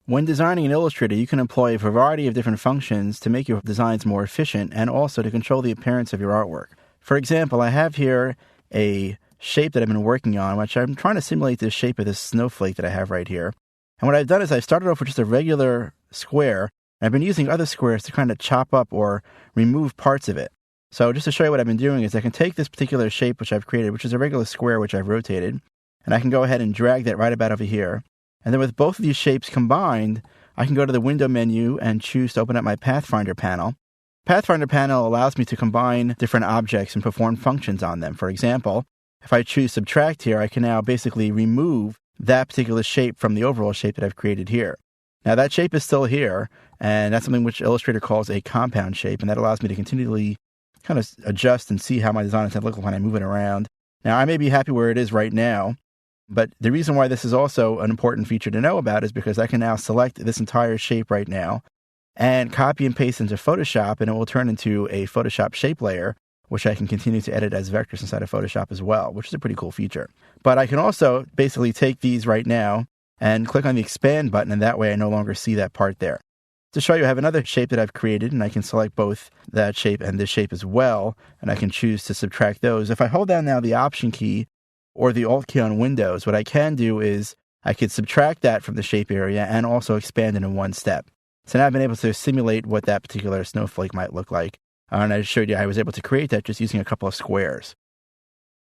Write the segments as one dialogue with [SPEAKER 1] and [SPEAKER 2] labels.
[SPEAKER 1] When designing in Illustrator, you can employ a variety of different functions to make your designs more efficient and also to control the appearance of your artwork. For example, I have here a shape that I've been working on, which I'm trying to simulate the shape of this snowflake that I have right here. And what I've done is I started off with just a regular square, and I've been using other squares to kind of chop up or remove parts of it. So just to show you what I've been doing is I can take this particular shape which I've created, which is a regular square which I've rotated, and I can go ahead and drag that right about over here. And then with both of these shapes combined, I can go to the Window menu and choose to open up my Pathfinder panel. Pathfinder panel allows me to combine different objects and perform functions on them. For example, if I choose Subtract here, I can now basically remove that particular shape from the overall shape that I've created here. Now that shape is still here, and that's something which Illustrator calls a compound shape, and that allows me to continually kind of adjust and see how my design is going to look when I move it around. Now I may be happy where it is right now, but the reason why this is also an important feature to know about is because I can now select this entire shape right now and copy and paste into Photoshop, and it will turn into a Photoshop shape layer, which I can continue to edit as vectors inside of Photoshop as well, which is a pretty cool feature. But I can also basically take these right now and click on the Expand button, and that way I no longer see that part there. To show you, I have another shape that I've created, and I can select both that shape and this shape as well, and I can choose to subtract those. If I hold down now the Option key or the Alt key on Windows, what I can do is I could subtract that from the shape area and also expand it in one step. So now I've been able to simulate what that particular snowflake might look like. And I showed you I was able to create that just using a couple of squares.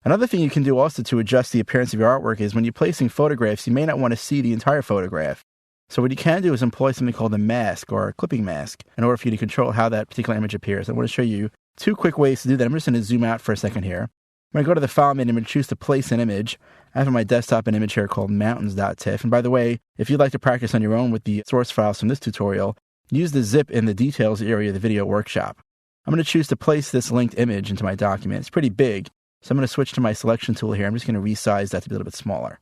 [SPEAKER 1] Another thing you can do also to adjust the appearance of your artwork is when you're placing photographs, you may not want to see the entire photograph. So what you can do is employ something called a mask or a clipping mask in order for you to control how that particular image appears. I want to show you two quick ways to do that. I'm just going to zoom out for a second here. I'm going to go to the File menu and choose to place an image. I have on my desktop an image here called mountains.tiff. And by the way, if you'd like to practice on your own with the source files from this tutorial, use the zip in the details area of the video workshop. I'm going to choose to place this linked image into my document. It's pretty big, so I'm going to switch to my selection tool here. I'm just going to resize that to be a little bit smaller.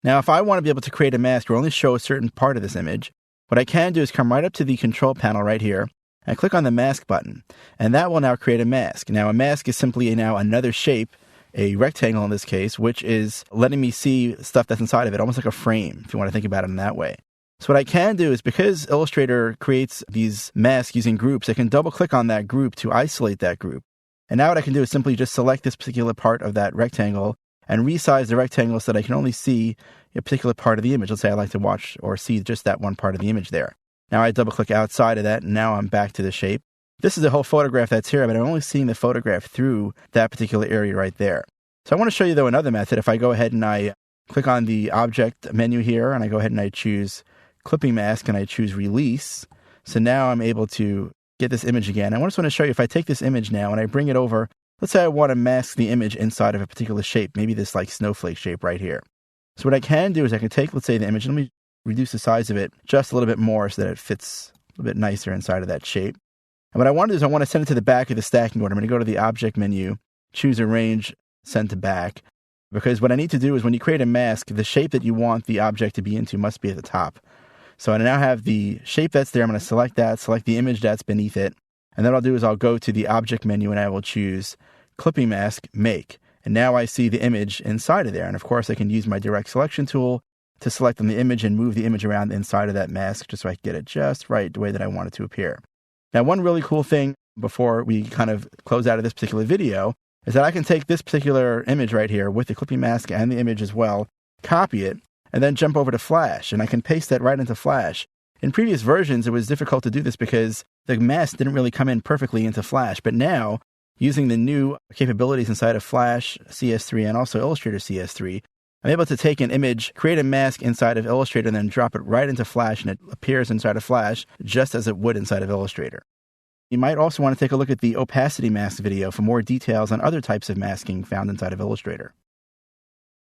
[SPEAKER 1] Now, if I want to be able to create a mask or only show a certain part of this image, what I can do is come right up to the Control panel right here and click on the Mask button, and that will now create a mask. Now, a mask is simply now another shape, a rectangle in this case, which is letting me see stuff that's inside of it, almost like a frame, if you want to think about it in that way. So what I can do is, because Illustrator creates these masks using groups, I can double-click on that group to isolate that group. And now what I can do is simply just select this particular part of that rectangle and resize the rectangle so that I can only see a particular part of the image. Let's say I like to watch or see just that one part of the image there. Now I double-click outside of that, and now I'm back to the shape. This is the whole photograph that's here, but I'm only seeing the photograph through that particular area right there. So I want to show you, though, another method. If I go ahead and I click on the Object menu here, and I go ahead and I choose Clipping Mask, and I choose Release. So now I'm able to get this image again. I just want to show you, if I take this image now and I bring it over, let's say I want to mask the image inside of a particular shape, maybe this like snowflake shape right here. So what I can do is I can take, let's say, the image, and let me reduce the size of it just a little bit more so that it fits a little bit nicer inside of that shape. And what I want to do is I want to send it to the back of the stacking order. I'm going to go to the Object menu, choose Arrange, Send to Back, because what I need to do is when you create a mask, the shape that you want the object to be into must be at the top. So I now have the shape that's there. I'm going to select that, select the image that's beneath it. And then what I'll do is I'll go to the Object menu and I will choose Clipping Mask, Make. And now I see the image inside of there. And of course, I can use my Direct Selection tool to select on the image and move the image around inside of that mask just so I can get it just right the way that I want it to appear. Now, one really cool thing before we kind of close out of this particular video is that I can take this particular image right here with the clipping mask and the image as well, copy it, and then jump over to Flash, and I can paste that right into Flash. In previous versions, it was difficult to do this because the mask didn't really come in perfectly into Flash, but now, using the new capabilities inside of Flash CS3 and also Illustrator CS3, I'm able to take an image, create a mask inside of Illustrator, and then drop it right into Flash, and it appears inside of Flash just as it would inside of Illustrator. You might also want to take a look at the opacity mask video for more details on other types of masking found inside of Illustrator.